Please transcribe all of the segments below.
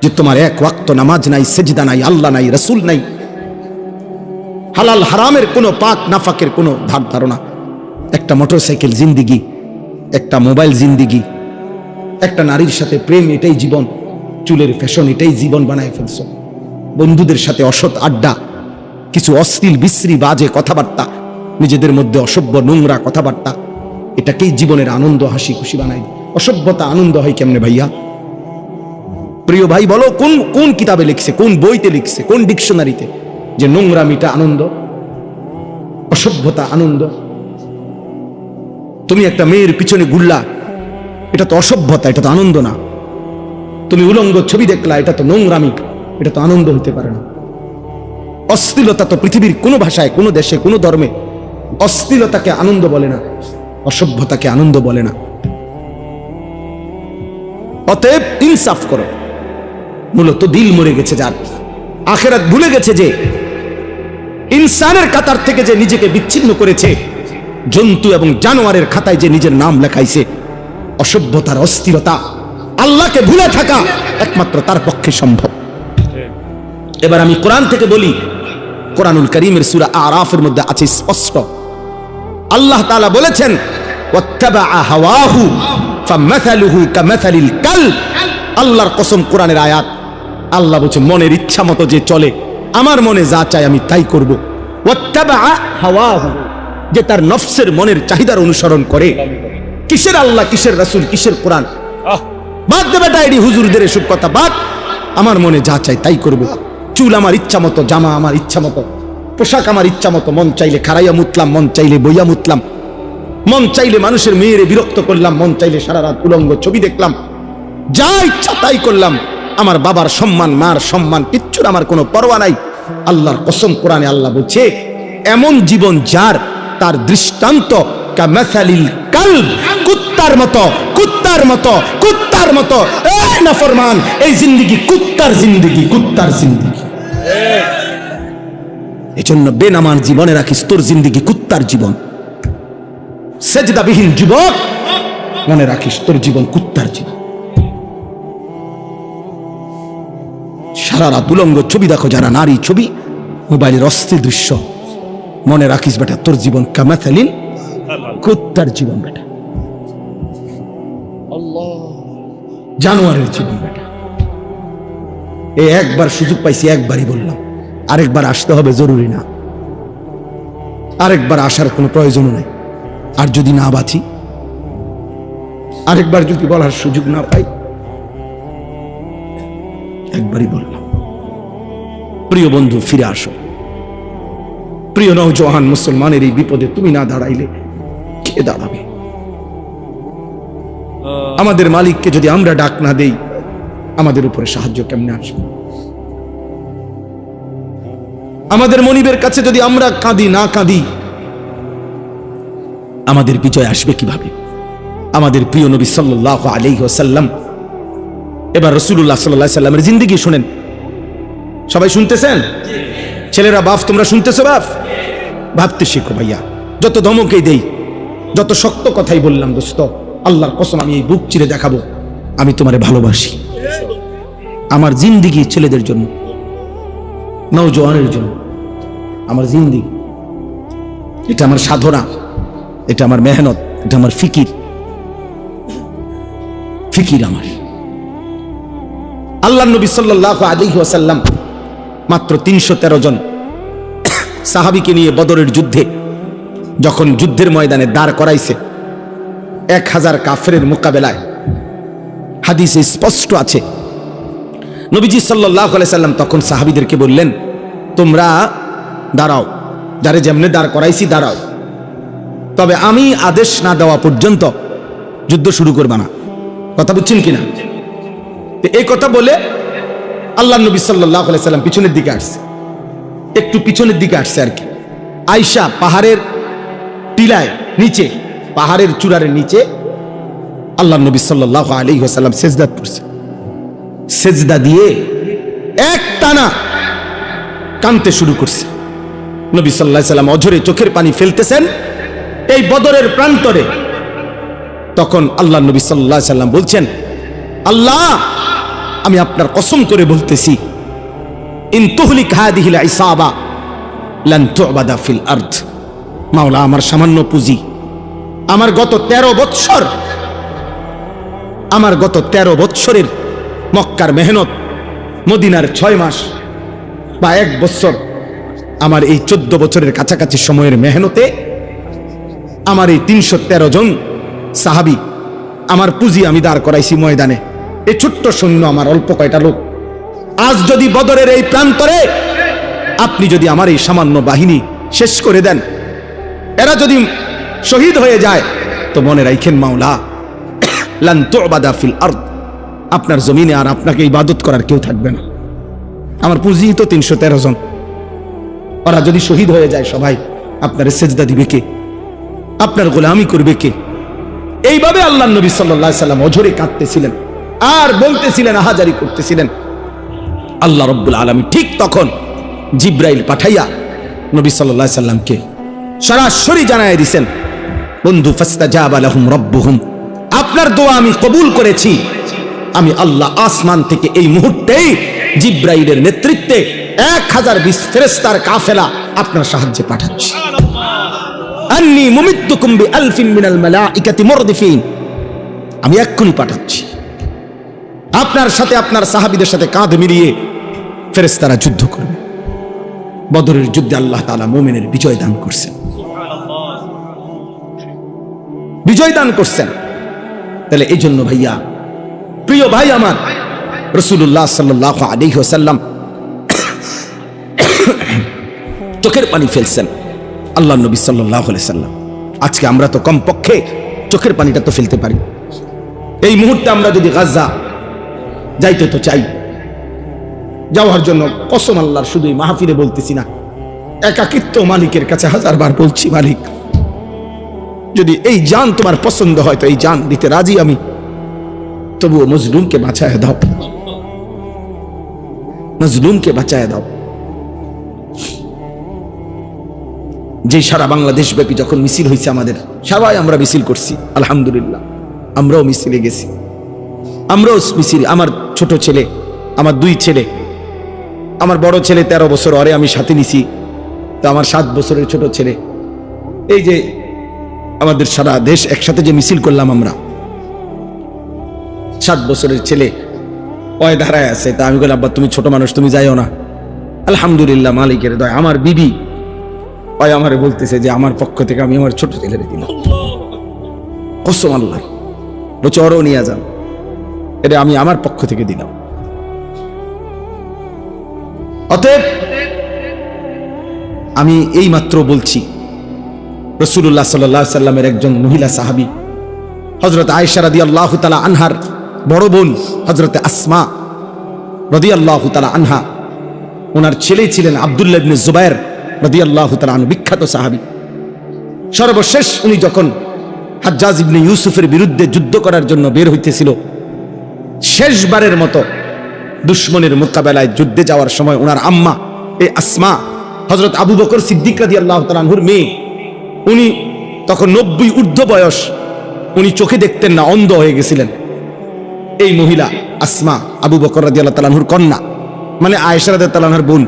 যে তোমার এক ওয়াক্ত নামাজ নাই, সেজদা নাই, আল্লাহ নাই, রাসূল নাই, হালাল হারামের কোনো পাক নাফাকের কোনো ধার ধারণা, একটা মোটরসাইকেল জিন্দিগি, একটা মোবাইল জিন্দিগি, একটা নারীর সাথে প্রেম, এটাই জীবন, চুলের ফ্যাশন, এটাই জীবন বানায় ফেলছো, বন্ধুদের সাথে অসৎ আড্ডা, কিছু অশ্লীল বিশ্রী বাজে কথাবার্তা, নিজেদের মধ্যে অসভ্য নোংরা কথাবার্তা, এটাকেই জীবনের আনন্দ হাসি খুশি বানাই। অসভ্যতা আনন্দ হয় কেমনে ভাইয়া? প্রিয় ভাই বলো, কোন কোন কিতাবে লিখছে, কোন বইতে লিখছে, কোন ডিকশনারিতে যে নোংরামিটা আনন্দ, অসভ্যতা আনন্দ? তুমি একটা মেয়ের পিছনে ঘুরলা, এটা তো অসভ্যতা, এটা তো আনন্দ না। তুমি উলঙ্গ ছবি দেখলা, এটা তো নোংরামি, এটা তো আনন্দ হতে পারে না। অশ্লীলতা তো পৃথিবীর কোনো ভাষায়, কোনো দেশে, কোনো ধর্মে অশ্লীলতাকে আনন্দ বলে না, অসভ্যতাকে আনন্দ বলে না। অতএব ইনসাফ করো। মূলত দিল মরে গেছে যার, আখিরাত ভুলে গেছে যে, ইনসানের কাতার থেকে যে নিজেকে বিচ্ছিন্ন করেছে, জন্তু এবং জানোয়ারের খাতায় যে নিজের নাম লেখাইছে, অসভ্যতার অস্থিরতা, আল্লাহকে ভুলে থাকা একমাত্র তার পক্ষে সম্ভব। এবার আমি কোরআন থেকে বলি, কোরআনুল কারীমের সূরা আরাফের মধ্যে আছে স্পষ্ট, আল্লাহ তাআলা বলেছেন, ওয়াত্তাবাআ হাওয়াহু ফামাসালুহু কামাসালিল কালব। আল্লাহর কসম, কোরআনের আয়াত, আল্লাহ বলছে মনের ইচ্ছা মতো যে চলে, আমার মনে যা চাই আমি তাই করব। ওয়াত্তাবাআ হাওয়াহু, যে তার নফসের মনের চাহিদার অনুসরণ করে। কিসের আল্লাহ, কিসের রাসূল, কিসের কোরআন? বাদ দে বেটা এডি হুজুরদের এসব কথা বাদ, আমার মনে যা চাই তাই করব। চুল আমার ইচ্ছা মতো, জামা আমার ইচ্ছা মতো, পোশাক আমার ইচ্ছা মতো, মন চাইলে খাড়াইয়া মুতলাম, মন চাইলে বইয়া মুতলাম, মন চাইলে মানুষের মেয়েরে বিরক্ত করলাম, মন চাইলে সারা রাত উলঙ্গ ছবি দেখলাম, যা ইচ্ছা তাই করলাম। আমার বাবার সম্মান, মার সম্মান, কিচ্ছুর আমার কোনো পরোয়া নাই। আল্লাহর কসম, কোরআনে আল্লাহ বলছে, এমন জীবন যার, তার দৃষ্টান্ত কামাসালিল কালব, কুত্তার মতো, কুত্তার মতো, কুত্তার মতো। এই নাফরমান, এই জিন্দেগি কুত্তার জিন্দেগি, কুত্তার জিন্দেগি। এজন্য বেনামাজ জীবনে রাখিস, তোর জিন্দেগি কুত্তার জীবন। সেজদাবিহীন যুবক, মনে রাখিস তোর জীবন কুত্তার জীবন। সারা রাত উলঙ্গ ছবি দেখো যারা, নারী ছবি, মোবাইলের অস্থির দৃশ্য, মনে রাখিস বেটা তোর জীবন কামাসালিল কুত্তার জীবন বেটা, জানোয়ারের জীবন বেটা। এই একবার সুযোগ পাইছি, একবারই বললাম, আরেকবার আসতে হবে জরুরি না, আরেকবার আসার কোনো প্রয়োজন নাই। আর যদি না বাঁচি, আরেকবার যদি বলার সুযোগ না পাই, একবারই বললাম। প্রিয় বন্ধু, ফিরে আসো। প্রিয় নওজওয়ান মুসলমানের এই বিপদে তুমি না দাঁড়াইলে কে দাঁড়াবে? আমাদের মালিককে যদি আমরা ডাক না দেই, আমাদের উপরে সাহায্য কেমনে আসবে? আমাদের মনিবের কাছে যদি আমরা কাঁদি না কাঁদি, আমাদের বিজয় আসবে কিভাবে? আমাদের প্রিয় নবী সাল্লাল্লাহু আলাইহি ওয়াসাল্লাম, এবার রাসূলুল্লাহ সাল্লাল্লাহু আলাইহি ওয়াসাল্লামের জিন্দেগি শুনেন। সবাই শুনতেছেন? ছেলেরা, বাপ তোমরা শুনতেছো? বাপ ভাবতে শিখো ভাইয়া। যত ধমকেই দেই, যত শক্ত কথাই বললাম, দোস্ত, আল্লাহর কসম আমি এই বুক চিরে দেখাবো, আমি তোমারে ভালোবাসি। আমার জিন্দেগি ছেলেদের জন্য, নওজওয়ানের জন্য, আমার জিন্দেগি, এটা আমার সাধনা, এটা আমার মেহনত, এটা আমার ফিকির, ফিকির আমার। আল্লাহর নবী সাল্লাল্লাহু আলাইহি ওয়াসাল্লাম মাত্র 313 জন সাহাবীকে নিয়ে বদরের যুদ্ধে যখন যুদ্ধের ময়দানে দাঁড় করাইছে, 1000 কাফেরের মোকাবেলায়, হাদিসে স্পষ্ট আছে, নবীজি সাল্লাল্লাহু আলাইহি ওয়াসাল্লাম তখন সাহাবীদেরকে বললেন, তোমরা দাঁড়াও, যারে যেমনে দাঁড় করাইছি দাঁড়াও, তবে আমি আদেশ না দেওয়া পর্যন্ত যুদ্ধ শুরু করবা না। কথা বুঝছেন কিনা? এই কথা বলে আল্লাহ নবী সাল্লাল্লাহু আলাইহি ওয়াসাল্লাম পিছনের দিকে আসছে, একটু পিছনের দিকে আসছে আর কি। আয়েশা পাহাড়ের টিলায় নিচে, পাহাড়ের চূড়ার নিচে আল্লাহ নবী সাল্লাল্লাহু আলাইহি ওয়াসাল্লাম সেজদা করছে। সেজদা দিয়ে এক টানা কাঁদতে শুরু করছে। নবী সাল্লাল্লাহু আলাইহি ওয়াসাল্লাম অঝরে চোখের পানি ফেলতেছেন এই বদরের প্রান্তরে। তখন আল্লাহ নবী সাল্লাল্লাহু আলাইহি ওয়াসাল্লাম বলছেন, আল্লাহ আমি আপনার কসম করে বলতেছি, ইন তুহলিক হাদিহিল ইসাবা লান তুবাদা ফিল আরদ। মাওলা, আমার সামান্য পুঁজি, আমার গত 13 বৎসর, আমার গত 13 বৎসরের মক্কার মেহনত, মদিনার 6 মাস বা 1 বছর, আমার এই 14 বছরের কাছাকাছি সময়ের মেহনতে আমার এই 313 জন সাহাবী, আমার পুঁজি আমি দাঁড় করাইছি ময়দানে। এই ছোট্ট সৈন্য আমার অল্প কয়টা লোক। আজ যদি বদরের এই প্রান্তরে আপনি যদি আমার এই সামান্য বাহিনী শেষ করে দেন, এরা যদি শহীদ হয়ে যায়, তো মনে রাখেন মাওলা, লান তুবাদা ফিল আরদ, আপনার জমিনে আর আপনাকে ইবাদত করার কেউ থাকবে না। আমার পুঁজি তো 313 জন, ওরা যদি শহীদ হয়ে যায় সবাই, আপনার সেজদা দিবে কে? আপনার গোলামি করবে কে? এইভাবে আল্লাহ নবী সাল্লাল্লাহু আলাইহি সাল্লাম অঝরে কাঁদতেছিলেন আর বলতেছিলেন, আহাজারি করতেছিলেন। আল্লাহ রাব্বুল আলামিন ঠিক তখন জিব্রাইল পাঠাইয়া নবী সাল্লাল্লাহু আলাইহি সাল্লামকে সরাসরি জানায় দিয়েছেন, বন্ধু, ফাস্তাজাবা লাহুম রাব্বুহুম, আপনার দোয়া আমি কবুল করেছি। আমি আল্লাহ আসমান থেকে এই মুহূর্তেই জিব্রাইলের নেতৃত্বে 1020 ফেরেশতার কাফেলা আপনার সাহায্যে পাঠাচ্ছি। আন্নী মুমিদ্দুকুম বিআলফিন মিনাল মালাইকাতি মুরদিফিন, আমি এক্ষুনি পাঠাচ্ছি। আপনার সাথে আপনার সাহাবীদের সাথে কাঁধ মিলিয়ে ফেরেশতারা যুদ্ধ করবে। বদরের যুদ্ধে আল্লাহ তাআলা মুমিনের বিজয় দান করছেন, বিজয় দান করছেন। তাহলে এই জন্য ভাইয়া, প্রিয় ভাই আমার, রাসূলুল্লাহ সাল্লাল্লাহু আলাইহি ওয়াসাল্লাম চোখের পানি ফেলছেন, আল্লাহ নবী সাল্লাল্লাহু আলাইহি সাল্লাম। আজকে আমরা তো কমপক্ষে চোখের পানিটা তো ফেলতে পারি। এই মুহূর্তে আমরা যদি গাজা যাইতে তো চাই, যাওয়ার জন্য কসম আল্লাহর, শুধু এই মাহফিলে বলতেছি না, একাকিত্ব মালিকের কাছে 1000 বার বলছি, মালিক, যদি এই জান তোমার পছন্দ হয় তো এই জান দিতে রাজি আমি, তবুও মজলুমকে বাঁচায় দাও, মজলুমকে বাঁচায় দাও। যে সারা বাংলাদেশ ব্যাপী যখন মিছিল হয়েছে, আমাদের সবাই আমরা মিছিল করছি, আলহামদুলিল্লাহ, আমরাও মিছিলে গেছি, আমরাও মিছিল। আমার ছোট ছেলে, আমার 2 ছেলে, আমার বড় ছেলে 13 বছর, ওরে আমি সাথে নিছি, তো আমার 7 বছরের ছোট ছেলে, এই যে আমাদের সারা দেশ একসাথে যে মিছিল করলাম আমরা, 7 বছরের ছেলে ওই ধারায় আছে। তা আমি বললাম, আব্বা তুমি ছোট মানুষ, তুমি যাইও না। আলহামদুলিল্লাহ, মালিকের দয়া, আমার বিবি ওই আমারে বলতেছে যে আমার পক্ষ থেকে আমি আমার ছোট ছেলেরে দিলাম, কসম আল্লাহ, বলছে ওরও নিয়ে যান, এটা আমি আমার পক্ষ থেকে দিলাম। অতএব আমি এই মাত্র বলছি, রাসূলুল্লাহ সাল্লাল্লাহু আলাইহি সাল্লামের একজন মহিলা সাহাবী, হযরত আয়েশা রাদিয়াল্লাহু তাআলা আনহার বড় বোন হযরত আসমা রাদিয়াল্লাহু তাআলা আনহা, ওনার ছেলে ছিলেন আব্দুল্লাহ ইবনে জুবায়ের রাদিয়াল্লাহু তাআলা আনহু, বিখ্যাত সাহাবী। সর্বশেষ উনি যখন হাজ্জাজ ইবনে ইউসুফের বিরুদ্ধে যুদ্ধ করার জন্য বের হইতেছিল, শেষবারের মতো দুশমনের মোকাবেলায় যুদ্ধে যাওয়ার সময় ওনার আম্মা এই আসমা, হযরত আবু বকর সিদ্দিক রাদিয়াল্লাহু তাআলা আনহুর মেয়ে, উনি তখন 90 ঊর্ধ্ব বয়স, উনি চোখে দেখতেন না, অন্ধ হয়ে গেছিলেন। এই মহিলা আসমা আবু বকর রাদিয়াল্লাহু তাআলা আনহুর কন্যা, মানে আয়েশা রাদিয়াল্লাহু তাআলা আনহার বোন।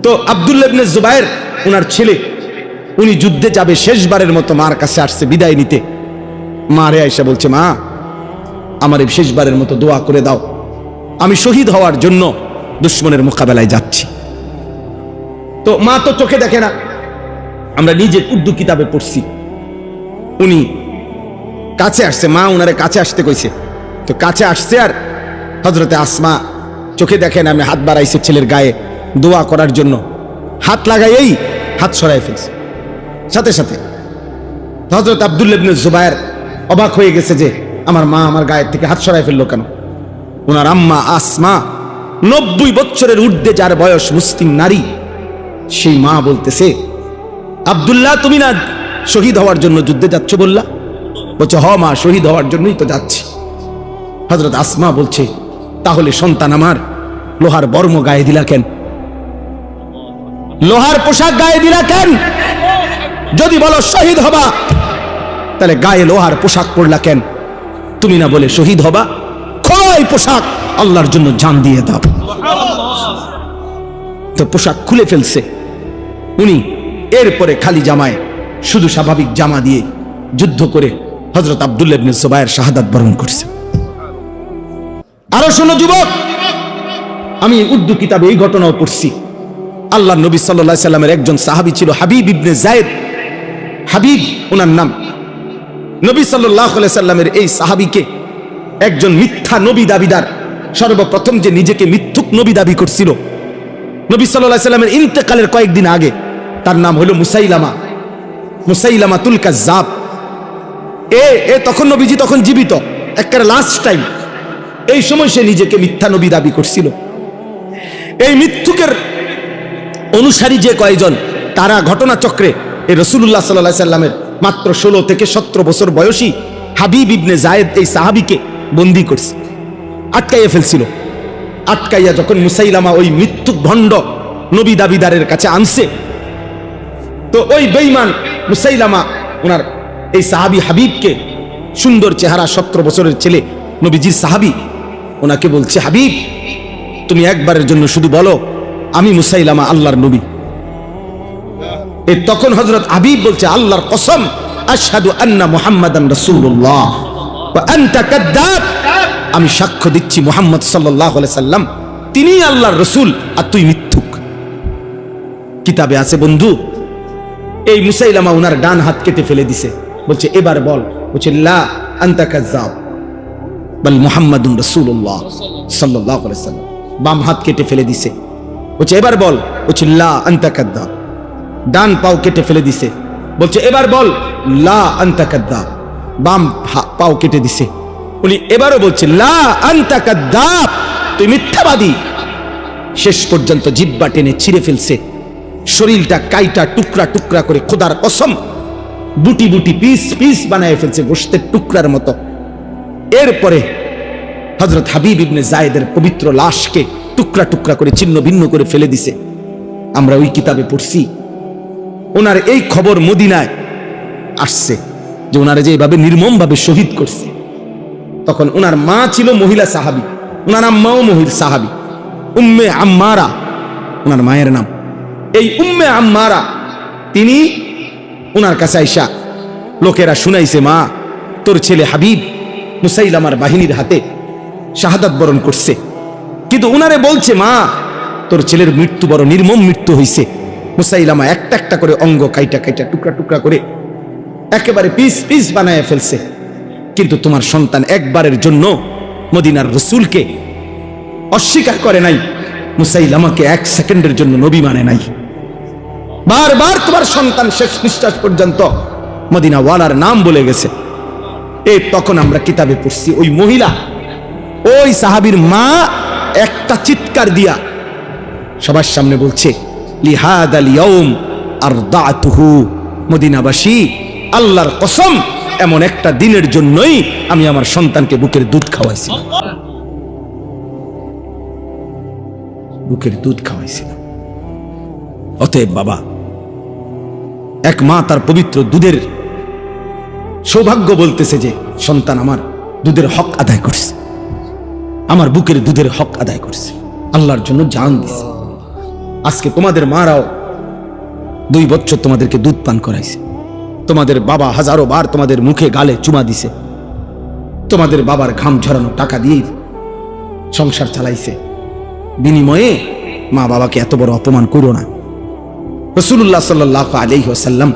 তো আব্দুল্লাহ ইবনে জুবায়ের ওনার ছেলে, উনি যুদ্ধে যাবে, শেষবারের মতো মার কাছে আসছে বিদায় নিতে। মারে আয়েশা বলছে, মা আমার এই শেষবারের মতো দোয়া করে দাও, আমি শহীদ হওয়ার জন্য দুশমনের মোকাবেলায় যাচ্ছি। তো মা তো চোখে দেখে না, আমরা নিজে উর্দু কিতাবে পড়ছি। উনি কাছে আসছে, মা উনারে কাছে আসতে কইছে, তো কাছে আসছে, আর হযরতে আসমা চোখে দেখেন, আমি হাত বাড়াইছে ছেলের গায়ে দোয়া করার জন্য, হাত লাগাইয়েই হাত সরাই ফেলছে। সাথে সাথে হযরত আব্দুল্লাহ ইবনে জুবায়ের অবাক হয়ে গেছে যে আমার মা আমার গায়ের থেকে হাত সরাই ফেললো কেন। ওনার আম্মা আসমা 90 বছরের ঊর্ধ্বে যার বয়স, মুসলিম নারী, সেই মা বলতেছে, আব্দুল্লাহ তুমি না শহীদ হওয়ার জন্য যুদ্ধে যাচ্ছ বললা? বলছে, হ মা, শহীদ হওয়ার জন্যই তো যাচ্ছি। হযরত আসমা বলছে, তাহলে সন্তান আমার লোহার বর্ম গায়ে দিলা কেন? লোহার পোশাক গায়ে দিলা কেন? যদি বলো শহীদ হবা, তাহলে গায়ে লোহার পোশাক পরলা কেন? তুমি না বলে শহীদ হবা, খোলো এই পোশাক, আল্লাহর জন্য জান দিয়ে দাও। তো পোশাক খুলে ফেলছে উনি, এরপরে খালি জামায় শুধু স্বাভাবিক জামা দিয়ে যুদ্ধ করে হযরত আব্দুল্লাহ ইবনে জুবায়ের শাহাদাত বরণ করছে। আরো শোনো যুবক, আমি উর্দু কিতাবে এই ঘটনাও পড়ছি। আল্লাহ নবী সাল্লাল্লাহু আলাইহি সাল্লামের একজন সাহাবী ছিল হাবিব ইবনে যায়েদ, হাবিব ওনার নাম। নবী সাল্লাল্লাহু আলাইহি সাল্লামের এই সাহাবীকে একজন মিথ্যা নবী দাবিদার, সর্বপ্রথম যে নিজেকে মিথ্যুক নবী দাবি করছিল নবী সাল্লাল্লাহু আলাইহি সাল্লামের ইন্তেকালের কয়েকদিন আগে, তার নাম হলো মুসাইলামা, মুসাইলামাতুল কাজ্জাব। তখন নবীজি তখন জীবিত, একেবারে লাস্ট টাইম। এই সময় সে নিজেকে মিথ্যা নবী দাবি করছিল। এই মিথ্যুকের অনুসারী যে কয়েকজন, তারা ঘটনাচক্রে এই রাসূলুল্লাহ সাল্লাল্লাহু আলাইহি সাল্লামের মাত্র 16 থেকে 17 বছর বয়সী হাবিব ইবনে যায়েদ এই সাহাবীকে বন্দী করছে, আটকাইয়া ফেলছিল। আটকাইয়া যখন মুসাইলামা ওই মিথ্যুক ভণ্ড নবী দাবিদারের কাছে আনছে, তো ওই বেঈমান মুসাইলামা ওনার এই সাহাবী হাবিবকে, সুন্দর চেহারা 17 বছরের ছেলে নবীজির সাহাবী, ওনাকে বলছে, হাবিব তুমি একবারের জন্য শুধু বলো আমি মুসাইলামা আল্লাহর নবী। তখন হযরত হাবিব বলছে, আল্লাহর কসম, আশহাদু আন্না মুহাম্মাদান রাসূলুল্লাহ ওয়া আনতা কাদ্দাব, আমি সাক্ষ্য দিচ্ছি মুহাম্মদ সাল্লাল্লাহু আলাইহি সাল্লাম তিনি আল্লাহর রাসূল আর তুই মিথ্যুক। কিতাবে আছে বন্ধু, এই মুসাইলামা ওনার ডান হাত কেটে ফেলে দিছে, বলছে এবার বল, বলছে লা আনতা কাযযাব বাল মুহাম্মাদুর রাসূলুল্লাহ সাল্লাল্লাহু আলাইহি সাল্লাম। বাম হাত কেটে ফেলে দিছে, বলছে এবার বল, বলছে লা আনতা কাযযাব। ডান পাও কেটে ফেলে দিছে, বলছে এবার বল লা আনতা কাযযাব। বাম পাও কেটে দিছে, উনি এবারও বলছে লা আনতা কাযযাব, তুই মিথ্যাবাদী। শেষ পর্যন্ত জিহ্বা টেনে ছিঁড়ে ফেলছে, শরীরটা কাইটা টুকরা টুকরা করে, খোদার কসম বুটি বুটি পিস পিস বানায় ফেলছে গোশতের টুকরার মতো। এরপরে হযরত হাবিব ইবনে যায়েদের পবিত্র লাশকে টুকরা টুকরা করে ছিন্ন ভিন্ন করে ফেলে দিছে। আমরা ওই কিতাবে পড়ছি, ওনার এই খবর মদিনায় আসছে যে ওনারা যে এভাবে নির্মম ভাবে শহীদ করছে। তখন ওনার মা ছিল মহিলা সাহাবী, ওনার আম্মাও মহিলা সাহাবী, উম্মে আম্মারা ওনার মায়ের নাম। এই উম্মে আম্মারা তিনি ওনার কাছে আইসা লোকেরা শুনাইছে, মা তোর ছেলে হাবিব মুসাইলামার বাহিনীর হাতে শাহাদাত বরণ করছে, কিন্তু উনারে বলছে, মা তোর ছেলের মৃত্যু বড় নির্মম মৃত্যু হইছে। মুসাইলামা একটা একটা করে অঙ্গ কাইটা কাইটা টুকরা টুকরা করে একেবারে পিস পিস বানায় ফেলছে, কিন্তু তোমার সন্তান একবারের জন্য মদিনার রাসূলকে অস্বীকার করে নাই, মুসাইলামাকে 1 সেকেন্ডের জন্য নবী মানে নাই। বারবার তোমার সন্তান শেষ নিঃশ্বাস পর্যন্ত মদিনা ওয়ালার নাম বলে গেছে। তখন আমরা কিতাবে পড়ছি, ওই মহিলা, ওই সাহাবীর মা একটা চিৎকার দিয়া সবার সামনে বলছে, লিহাদাল ইয়াউম আরদাতুহু, মদিনাবাসী আল্লাহর কসম এমন একটা দিনের জন্যই আমি আমার সন্তানকে বুকের দুধ খাওয়াইছি, বুকের দুধ খাওয়াইছিলাম। অতএব বাবা, এক মা তার পবিত্র দুধের সৌভাগ্য বলতেছে যে সন্তান আমার দুধের হক আদায় করছে, আমার বুকের দুধের হক আদায় করছে, আল্লাহর জন্য জান দিছে। আজকে তোমাদের মারাও 2 বছর তোমাদেরকে দুধ পান করাইছে, তোমাদের বাবা হাজারো বার তোমাদের মুখে গালে চুমা দিছে, তোমাদের বাবার ঘাম ঝরানো টাকা দিয়ে সংসার চালাইছে, বিনিময়ে মা বাবাকে এত বড় অপমান করো না। রাসূলুল্লাহ সাল্লাল্লাহু আলাইহি ওয়াসাল্লাম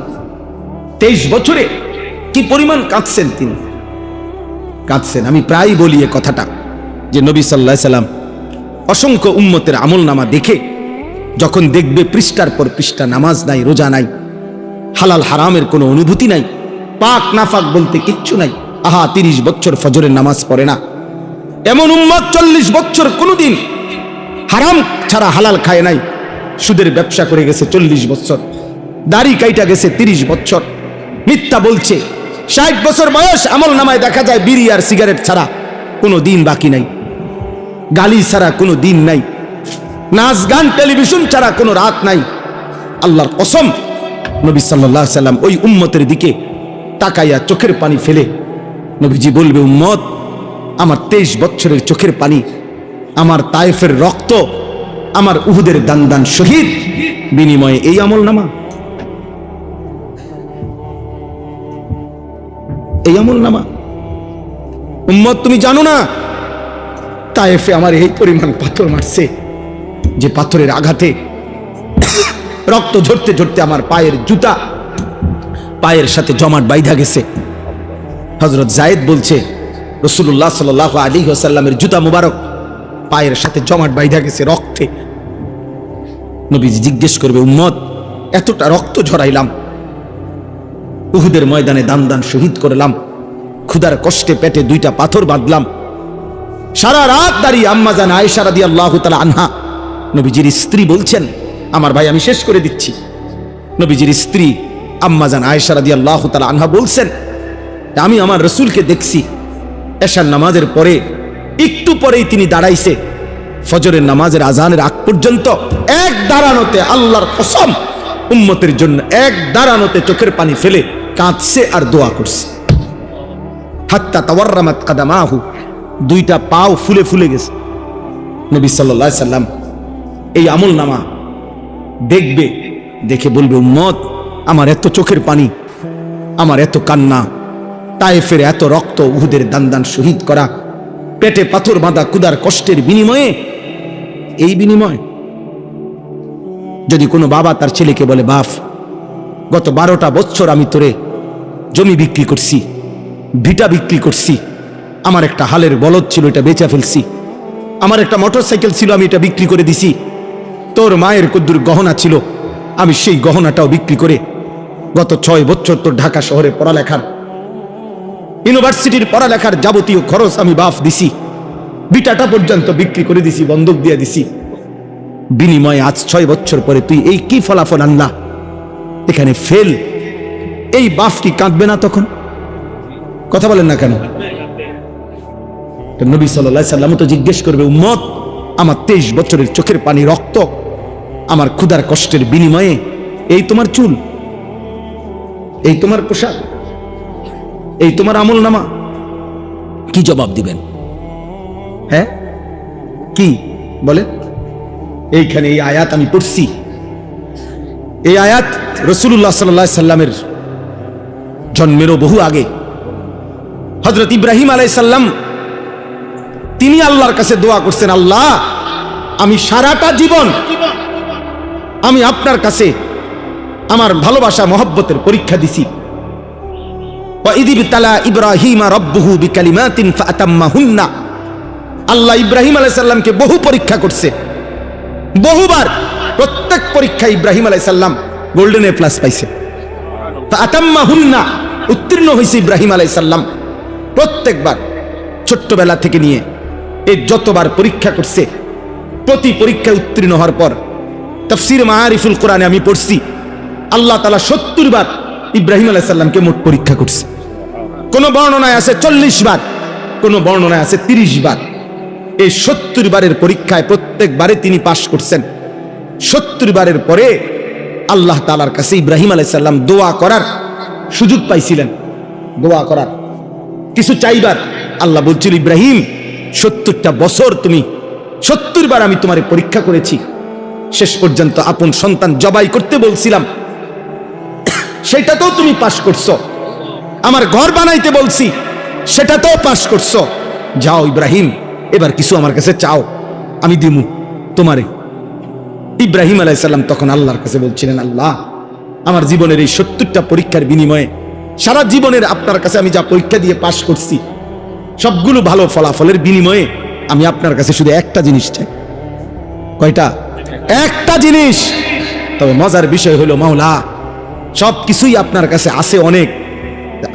23 বছরে কি পরিমাণ কাঁদছেন, তিনি কাঁদছেন। আমি প্রায় বলি এ কথাটা যে নবী সাল্লাল্লাহু আলাইহি সাল্লাম অসংখ্য উম্মতের আমলনামা দেখে যখন দেখবে পৃষ্ঠার পর পৃষ্ঠা নামাজ নাই, রোজা নাই, হালাল হারামের কোনো অনুভূতি নাই, পাক নাফাক বলতে কিচ্ছু নাই, 30 বছর ফজরের নামাজ পড়ে না এমন উম্মত 40 বছর কোনোদিন হারাম ছাড়া হালাল খায় নাই, সুদের ব্যবসা করে গেছে 40 বছর, দাড়ি কাইটা গেছে 30 বছর, মিথ্যা বলছে, 60 বছর বয়স আমল নামায় দেখা যায় বিড়ি আর সিগারেট ছাড়া কোনো দিন বাকি নাই, গালি ছাড়া কোনো দিন নাই, নাচ গান টেলিভিশন ছাড়া কোনো রাত নাই। আল্লাহর কসম, নবী সাল্লাল্লাহু আলাইহি সাল্লাম ওই উম্মতের দিকে তাকাইয়া চোখের পানি ফেলে নবীজি বলবে, উম্মত আমার 23 বছরের চোখের পানি আমার তায়েফের রক্ত, আমার উহুদের দান দান শহীদ বিনিময়ে এই আমল নামা, এই আমল নামা। উম্মত তুমি জানো না তায়েফে আমার এই পরিমাণ পাথর মারছে, যে পাথরের আঘাতে রক্ত ঝরতে ঝরতে আমার পায়ের জুতা পায়ের সাথে জমাট বাইধা গেছে। হযরত যায়েদ বলছে রাসূলুল্লাহ সাল্লাল্লাহু আলাইহি ওয়াসাল্লামের জুতা মুবারক পায়ের সাথে জমাট বাইধা গেছে রক্তে। নবীজি জিজ্ঞেস করবে, উম্মত এতটা রক্ত ঝরাইলাম, উহুদের ময়দানে দান দান শহীদ করলাম, ক্ষুধার কষ্টে পেটে 2টা পাথর বাঁধলাম, সারা রাত দাঁড়িয়ে আম্মা জান আয়েশা রাদিয়াল্লাহু তাআলা আনহা নবীজির স্ত্রী বলছেন, আমার ভাই আমি শেষ করে দিচ্ছি, নবীজির স্ত্রী আম্মা জান আয়েশা রাদিয়াল্লাহু তাআলা আনহা বলছেন, আমি আমার রাসূলকে দেখছি এশার নামাজের পরে একটু পরেই তিনি দাঁড়াইছে, ফজরের নামাজের আজানের আগ পর্যন্ত এক দাঁড়ানোতে, আল্লাহর কসম উম্মতের জন্য এক দাঁড়ানোতে চোখের পানি ফেলে কাঁদছে আর দোয়া করছে। হাত্তা তাওয়াররামাত কাদামাহু, 2টা পাও ফুলে ফুলে গেছে। নবী সাল্লাল্লাহু আলাইহি সাল্লাম এই আমল নামা দেখবে, দেখে বলবে, উম্মত আমার এত চোখের পানি, আমার এত কান্না, তায়েফের এত রক্ত, উহুদের দান দান শহীদ করা, পেটে পাথর বাঁধা ক্ষুধার কষ্টের বিনিময়ে, এই বিনিময় যদি কোনো বাবা তার ছেলেকে বলে, বাপ গত 12টা বছর আমি তোরে জমি বিক্রি করছি, ভিটা বিক্রি করছি, আমার একটা হালের বলদ ছিল এটা বেচা ফেলছি, আমার একটা মোটরসাইকেল ছিল আমি এটা বিক্রি করে দিছি, তোর মায়ের কদ্দুর গহনা ছিল আমি সেই গহনাটাও বিক্রি করে গত 6 বছর তোর ঢাকা শহরে পড়ালেখার, ইউনিভার্সিটির পড়ালেখার যাবতীয় খরচ আমি বাপ দিছি, বিটাটা পর্যন্ত বিক্রি করে দিছি, বন্ধক দিয়ে দিছি, বিনিময়ে আজ 6 বছর পরে তুই এই কি ফলাফল আনলা, এখানে ফেল। এই বাপ কি কাঁদবে না তখন? কথা বলেন না কেন? নবী সাল্লাল্লাহু আলাইহি সাল্লাম তো জিজ্ঞেস করবে, উম্মত আমার 23 বছরের চোখের পানি, রক্ত, আমার ক্ষুধার কষ্টের বিনিময়ে এই তোমার চুল, এই তোমার পোশাক, এই তোমার আমল নামা, কি জবাব দিবেন? হ্যাঁ কি বলে? এইখানে এই আয়াত আমি পড়ছি, এই আয়াত রাসূলুল্লাহ সাল্লাল্লাহু আলাইহি সাল্লামের জন্মেরও বহু আগে হযরত ইব্রাহিম আলাইহিস সালাম তিনি আল্লাহর কাছে দোয়া করছেন, আল্লাহ আমি সারাটা জীবন আমি আপনার কাছে আমার ভালোবাসা মহব্বতের পরীক্ষা দিছি। ওয়াইদিবতালা ইব্রাহিমা রাব্বুহু বিকালিমাতিন ফাতাম্মাহুন্না, আল্লাহ ইব্রাহিম আলাইহিস সালামকে বহু পরীক্ষা করছে, বহুবার, প্রত্যেক পরীক্ষায় ইব্রাহিম আলাইহিস সালাম গোল্ডেন A+ পাইছে। ফাতাম্মাহুন্না, উত্তীর্ণ হয়েছে ইব্রাহিম আলাইহিস সালাম প্রত্যেকবার, ছোট্টবেলা থেকে নিয়ে এই যতবার পরীক্ষা করছে, প্রতি পরীক্ষায় উত্তীর্ণ হওয়ার পর তাফসীর মাআরিফুল কোরআনে আমি পড়ছি, আল্লাহ তাআলা 70 বার ইব্রাহিম আলাইহিস সালামকে মোট পরীক্ষা করছে। কোন বর্ণনায় আছে 40 বার, কোন বর্ণনায় আছে 30 বার। এই 70 বারের পরীক্ষায় প্রত্যেকবারে তিনি পাশ করছেন। 70 বারের পরে আল্লাহ তাআলার কাছে ইব্রাহিম আলাইহিস সালাম দোয়া করার সুযোগ পাইছিলেন, দোয়া করার, কিছু চাইবার। আল্লাহ বলছিল, ইব্রাহিম 70টা বছর তুমি 70 বার আমি তোমারে পরীক্ষা করেছি, শেষ পর্যন্ত আপন সন্তান জবাই করতে বলছিলাম, সেটাতেও তুমি পাশ করছো, আমার ঘর বানাইতে বলছি সেটাতেও পাশ করছো, যাও ইব্রাহিম এবার কিছু আমার কাছে চাও, আমি দিমু তোমারে। ইব্রাহিম আলাইহিস সালাম তখন আল্লাহর কাছে বলছিলেন, আল্লাহ আমার জীবনের এই 70টা পরীক্ষার বিনিময়ে, সারা জীবনের আপনার কাছে আমি যা পরীক্ষা দিয়ে পাশ করছি, সবগুলো ভালো ফলাফলের বিনিময়ে আমি আপনার কাছে শুধু একটা জিনিস চাই। কয়টা? একটা জিনিস। তবে মজার বিষয় হলো, মাওলা সব কিছুই আপনার কাছে আছে অনেক,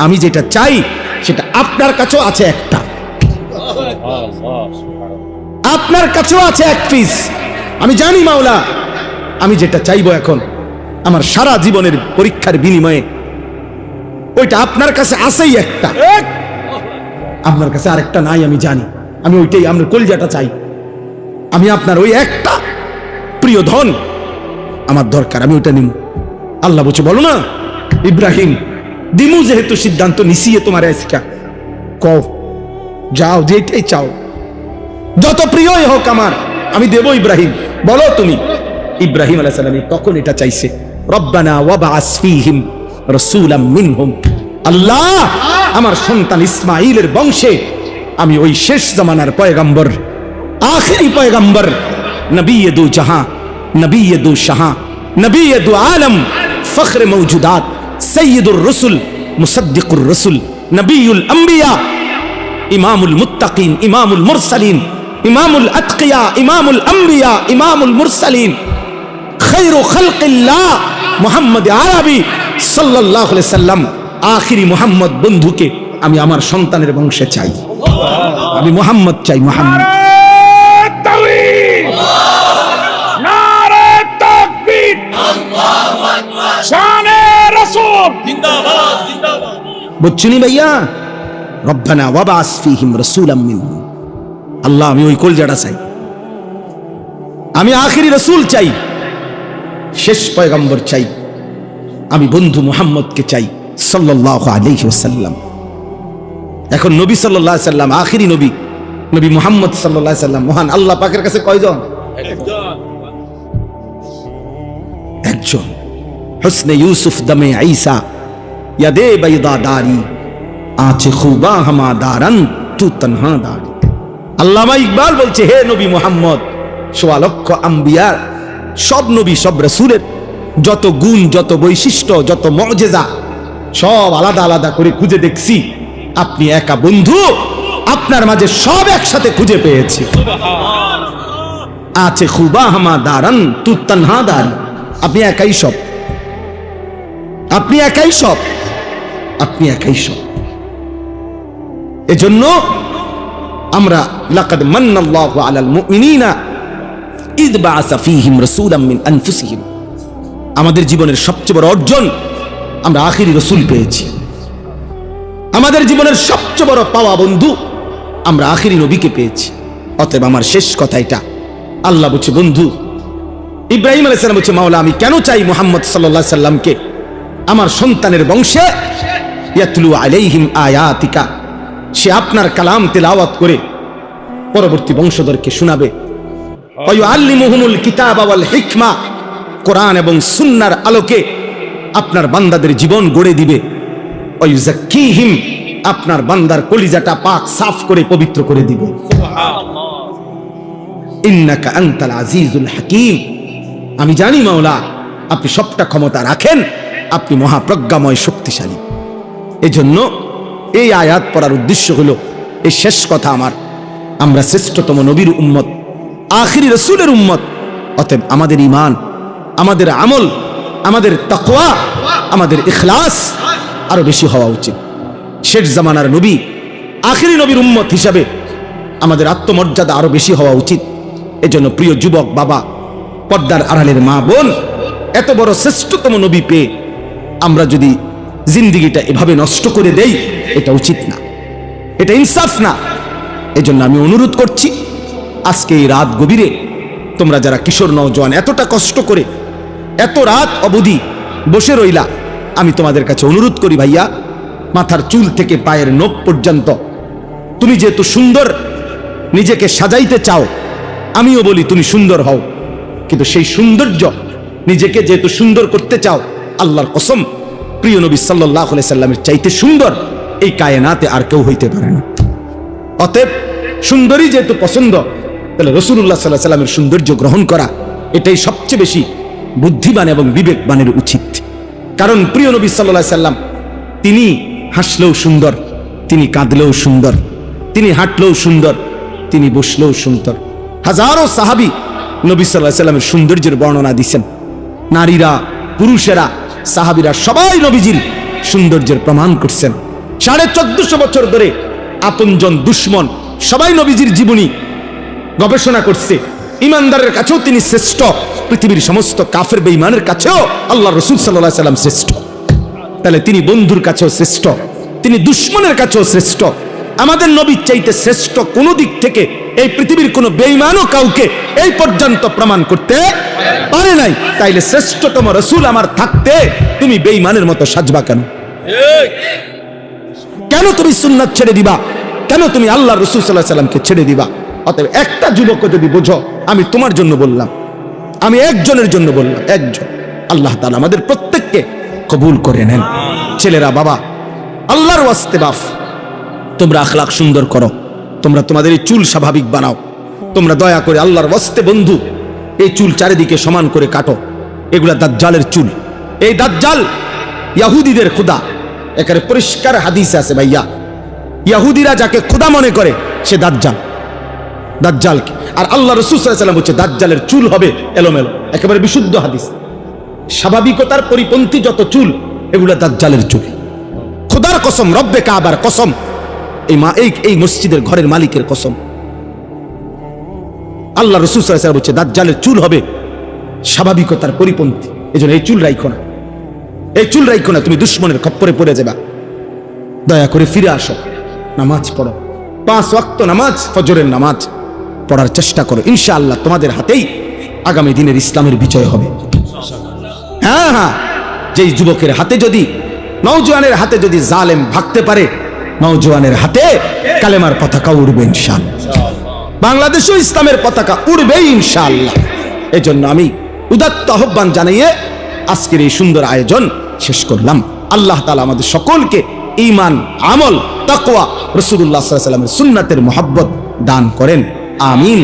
আমি যেটা চাই সেটা আপনার কাছেও আছে একটা, আপনার কাছেও আছে এক পিস। আমি জানি মাওলা আমি যেটা চাইবো এখন আমার সারা জীবনের পরীক্ষার বিনিময়ে, ওইটা আপনার কাছে আছেই একটা, আপনার কাছে আরেকটা নাই আমি জানি, আমি ওইটাই, আপনার কলিজাটা চাই, আমি আপনার ওই একটা প্রিয় ধন আমার দরকার, আমি ওইটা নিব। আল্লাহ বলছে, বলো না ইব্রাহিম, দিমু যেহেতু সিদ্ধান্ত নিছিয়ে তোমার আজকা, কও যাও যেটাই চাও। যত প্রিয়ই হোক আমার, আমি দেব ইব্রাহিম। বলো তুমি। ইব্রাহিম আলাইহিস সালাম তখন এটা চাইছে, রব্বানা ওয়াবআস ফীহিম রাসূলাম মিনহুম, আল্লাহ আমার সন্তান ইসমাঈলের বংশে আমি ওই শেষ জামানার পয়গম্বর, আখেরি পয়গম্বর, নবী দু জাহাं, নবী দু শাহাं, নবী দু আলম, ফখরে মওজুদাত, সৈয়দুর রসুল, মুসদ্দিকুর রসুল, নবীউল আম্বিয়া, ইমামুল মুত্তাকিন, ইমামুল মুরসালিন, ইমামুল আতকিয়া, ইমামুল আম্বিয়া, ইমামুল মুরসালিন, খায়রু খালকিল্লাহ মুহাম্মদ আরবি সাল্লাল্লাহু আলাইহি সাল্লাম, আখিরি মুহাম্মদ বন্ধুকে আমি আমার সন্তানের বংশে চাই। আমি মুহাম্মদ চাই, মুহাম্মদ। বুঝছুনি ভাইয়া? রব্বানা ওয়াবআস ফীহিম রাসূলাম মিনহুম, আল্লাহ আমি ওই কলজাটা চাই, আমি আখিরি রাসূল চাই, শেষ পয়গম্বর চাই, আমি বন্ধু মুহাম্মদকে চাই সাল্লাল্লাহু আলাইহি ওয়াসাল্লাম। এখন নবী সাল্লাল্লাহু আলাইহি ওয়াসাল্লাম আখিরি নবী, নবী মুহাম্মদ সাল্লাল্লাহু আলাইহি ওয়াসাল্লাম মহান আল্লাহ পাকের কাছে কয়জন? একজন। হুসনে ইউসুফ দমে ঈসা, ইয়াদে বাইদা দারি, আঁচে খুবা হামা দারান তু তনহা দারি। আল্লামা ইকবাল বলছে, হে নবী মুহাম্মদ, সোয়া লক্ষ আম্বিয়ার, সব নবী সব রাসূলের যত গুণ, যত বৈশিষ্ট্য, যত মুআজিজা সব আলাদা আলাদা করে খুঁজে দেখছি, আপনি একা বন্ধু, আপনার মাঝে সব একসাথে খুঁজে পেয়েছি। আঁচে খুবা হামা দারান তু তনহা দারি, আপনি একাই সব, আপনি একাই সব, আপনি একাই সব। এজন্য আমরা লাকাদ মান্নাল্লাহু আলাল মুমিনিনা ইয বাআসা ফীহিম রাসূলাম মিন আনফুসিহিম, আমাদের জীবনের সবচেয়ে বড় অর্জন আমরা আখিরি রাসূল পেয়েছি। আমাদের জীবনের সবচেয়ে বড় পাওয়া বন্ধু আমরা আখিরি নবীকে পেয়েছি। অতএব আমার শেষ কথা এটা, আল্লাহ বলছে বন্ধু, ইব্রাহিম আলাইহিস সালাম বলছে মাওলা আমি কেন চাই মুহাম্মদ সাল্লাল্লাহু আলাইহি সাল্লামকে আমার সন্তানের বংশে, ইয়াতলু আলাইহিম আয়াতিকা, সে আপনার কালাম তেলাওয়াত করে পরবর্তী বংশধরকে শোনাবে, ওয়া ইউআল্লিমুহুমুল কিতাবা ওয়াল হিকমা, কোরআন এবং সুন্নাহর আলোকে আপনার বান্দাদের জীবন গড়ে দিবে, ওয়া ইউযাক্কিহিম, আপনার বান্দার কলিজাটা পাক সাফ করে পবিত্র করে দিবে। সুবহানাল্লাহ, ইন্নাকা আনতাল আজিজুল হাকীম, আমি জানি মাওলা আপনি সবটা ক্ষমতা রাখেন, আপনি মহাপ্রজ্ঞাময় শক্তিশালী। এজন্য এই আয়াত পড়ার উদ্দেশ্য হলো এই শেষ কথা আমার, আমরা শ্রেষ্ঠতম নবীর উম্মত, আখিরি রাসূলের উম্মত। অতএব আমাদের ঈমান, আমাদের আমল, আমাদের তাকওয়া, আমাদের ইখলাস আরো বেশি হওয়া উচিত। শেষ জামানার নবী, আখিরি নবীর উম্মত হিসাবে আমাদের আত্মমর্যাদা আরো বেশি হওয়া উচিত। এজন্য প্রিয় যুবক বাবা, পর্দার আড়ালের মা বোন, এত বড় শ্রেষ্ঠতম নবী পেয়ে আমরা যদি জিন্দিগিটা এভাবে নষ্ট করে দেই, এটা উচিত না, এটা ইনসাফ না। এজন্য আমি অনুরোধ করছি, আজকে এই রাত গভীরে তোমরা যারা কিশোর নওজোয়ান এতটা কষ্ট করে এত রাত অবধি বসে রইলা, আমি তোমাদের কাছে অনুরোধ করি ভাইয়া, মাথার চুল থেকে পায়ের নখ পর্যন্ত তুমি যেহেতু সুন্দর নিজেকে সাজাইতে চাও, আমিও বলি তুমি সুন্দর হও, কিন্তু সেই সৌন্দর্য নিজেকে যেহেতু সুন্দর করতে চাও, আল্লাহর কসম প্রিয় নবী সাল্লাল্লাহু আলাইহি সাল্লামের চাইতে সুন্দর এই কায়নাতে আর কেউ হইতে পারে না। অতএব সুন্দরী যেহেতু পছন্দ, তাহলে রাসূলুল্লাহ সাল্লাল্লাহু আলাইহি সাল্লামের সৌন্দর্য গ্রহণ করা এটাই সবচেয়ে বেশি বুদ্ধিমান এবং বিবেকবানের উচিত। কারণ প্রিয় নবী সাল্লাল্লাহু আলাইহি সাল্লাম তিনি হাসলেও সুন্দর, তিনি কাঁদলেও সুন্দর, তিনি হাঁটলেও সুন্দর, তিনি বসলেও সুন্দর। হাজারো সাহাবী নবী সাল্লাল্লাহু আলাইহি সাল্লামের সৌন্দর্যের বর্ণনা দিয়েছেন। নারীরা, পুরুষেরা, সাহাবীরা সবাই নবীজির সৌন্দর্যের প্রমাণ করছেন। 1450 বছর ধরে আপনজন দুশ্মন সবাই নবীজির জীবনী গবেষণা করছে। ইমানদারের কাছেও তিনি শ্রেষ্ঠ, পৃথিবীর সমস্ত কাফের বেঈমানের কাছেও আল্লাহ রাসূল সাল্লাল্লাহু আলাইহি সাল্লাম শ্রেষ্ঠ। তাহলে তিনি বন্ধুর কাছেও শ্রেষ্ঠ, তিনি দুশ্মনের কাছেও শ্রেষ্ঠ। আমাদের নবীর চাইতে শ্রেষ্ঠ কোন দিক থেকে এই পৃথিবীর কোন বেঈমানও কাউকে এই পর্যন্ত প্রমাণ করতে পারে নাই। তাইলে শ্রেষ্ঠতম রাসূল আমার থাকতে তুমি বেঈমানের মতো সাজবা কেন? কেন তুমি সুন্নাত ছেড়ে দিবা? কেন তুমি আল্লাহর রাসূল সাল্লাল্লাহু আলাইহি সাল্লামকে ছেড়ে দিবা? অতএব একটা যুবককে যদি বোঝো, আমি তোমার জন্য বললাম, আমি একজনের জন্য বললাম, একজন। আল্লাহ তাআলা আমাদের প্রত্যেককে কবুল করে নেন। ছেলেরা, বাবা, আল্লাহর ওয়াস্তে বাপ, তোমরা আখলাক সুন্দর করো, তোমরা তোমাদের এই চুল স্বাভাবিক বানাও, তোমরা দয়া করে আল্লাহর ওয়াস্তে বন্ধু এই চুল চারিদিকে সমান করে কাটো। এগুলা দাজ্জালের চুল। এই দাজ্জাল ইহুদিদের খোদা, এখানে পরিষ্কার হাদিস আছে ভাইয়া। ইহুদিরা যাকে খোদা মনে করে সে দাজ্জাল, দাজ্জালকে। আর আল্লাহ রাসূল সাল্লাল্লাহু আলাইহি ওয়াসাল্লাম বলছে দাজ্জালের চুল হবে এলোমেলো, একেবারে বিশুদ্ধ হাদিস। স্বাভাবিকতার পরিপন্থী যত চুল, এগুলা দাজ্জালের চুল। খোদার কসম, রব্বে কাবার কসম, এই মসজিদের ঘরের মালিকের কসম, আল্লাহ রাসূল সাল্লাল্লাহু আলাইহি ওয়াসাল্লাম বলছে দাজ্জালের চুল হবে স্বাভাবিকতার পরিপন্থী। এজন্য এই চুল রাখো না, এই চুল রাখো না, তুমি দুশমনের খপ্পরে পড়ে যাবা। দয়া করে ফিরে আসো, নামাজ পড়ো, 5 ওয়াক্ত নামাজ, ফজরের নামাজ পড়ার চেষ্টা করো। ইনশাআল্লাহ তোমাদের হাতেই আগামী দিনের ইসলামের বিজয় হবে। হ্যাঁ হ্যাঁ, যেই যুবকের হাতে যদি, নওজোয়ানের হাতে যদি জালেম ভাগতে পারে, নওজোয়ানের হাতে কালেমার পতাকা উড়বে ইনশাআল্লাহ। বাংলাদেশও ইসলামের পতাকা উড়বে ইনশাআল্লাহ। এজন্য আমি উদাত্ত আহ্বান জানিয়ে আজকের এই সুন্দর আয়োজন শেষ করলাম। আল্লাহ তাআলা আমাদের সকলকে ঈমান, আমল, তাকওয়া, রাসূলুল্লাহ সাল্লাল্লাহু আলাইহি ওয়াসাল্লামের সুন্নাতের মুহাব্বত দান করেন। আমিন।